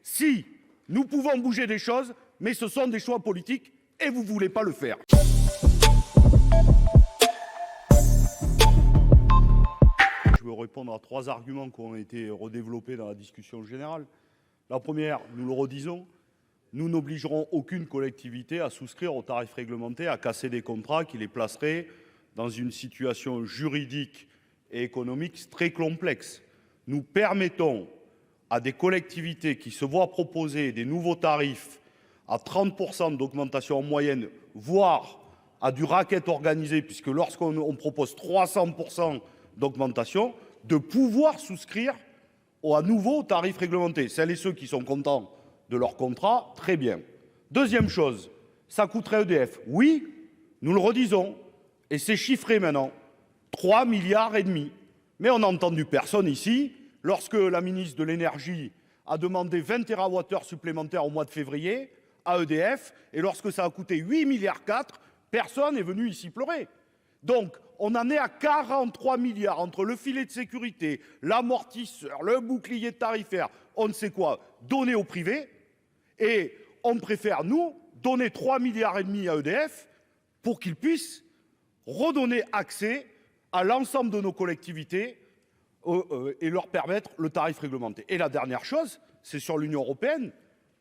Si, nous pouvons bouger des choses, mais ce sont des choix politiques et vous ne voulez pas le faire. Je veux répondre à 3 arguments qui ont été redéveloppés dans la discussion générale. La première, nous le redisons, nous n'obligerons aucune collectivité à souscrire aux tarifs réglementés, à casser des contrats qui les placeraient dans une situation juridique et économique très complexe. Nous permettons à des collectivités qui se voient proposer des nouveaux tarifs à 30% d'augmentation en moyenne, voire à du racket organisé, puisque lorsqu'on propose 300% d'augmentation, de pouvoir souscrire à nouveau aux tarifs réglementés. Celles et ceux qui sont contents de leur contrat, très bien. Deuxième chose, ça coûterait EDF. Oui, nous le redisons, et c'est chiffré maintenant, 3,5 milliards. Mais on n'a entendu personne ici, lorsque la ministre de l'Énergie a demandé 20 TWh supplémentaires au mois de février à EDF, et lorsque ça a coûté 8,4 milliards, personne n'est venu ici pleurer. Donc, on en est à 43 milliards entre le filet de sécurité, l'amortisseur, le bouclier tarifaire, on ne sait quoi, donné au privé. Et on préfère, nous, donner 3,5 milliards à EDF pour qu'ils puissent redonner accès à l'ensemble de nos collectivités et leur permettre le tarif réglementé. Et la dernière chose, c'est sur l'Union européenne.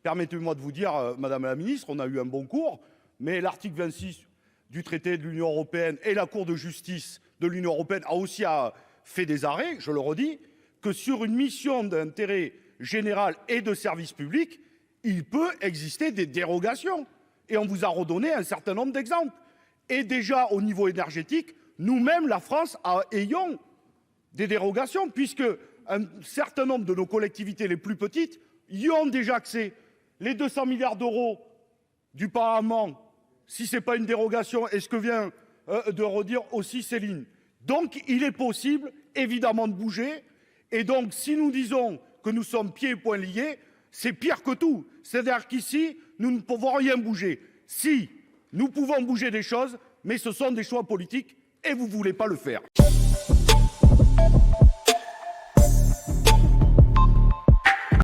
Permettez-moi de vous dire, Madame la Ministre, on a eu un bon cours, mais l'article 26 du traité de l'Union européenne et la Cour de justice de l'Union européenne a aussi fait des arrêts, je le redis, que sur une mission d'intérêt général et de service public, il peut exister des dérogations. Et on vous a redonné un certain nombre d'exemples. Et déjà, au niveau énergétique, nous-mêmes, la France, ayons des dérogations, puisque un certain nombre de nos collectivités les plus petites y ont déjà accès. Les 200 milliards d'euros du Parlement, si ce n'est pas une dérogation, est ce que vient de redire aussi Céline. Donc, il est possible, évidemment, de bouger. Et donc, si nous disons que nous sommes pieds et poings liés, c'est pire que tout. C'est-à-dire qu'ici, nous ne pouvons rien bouger. Si, nous pouvons bouger des choses, mais ce sont des choix politiques et vous ne voulez pas le faire.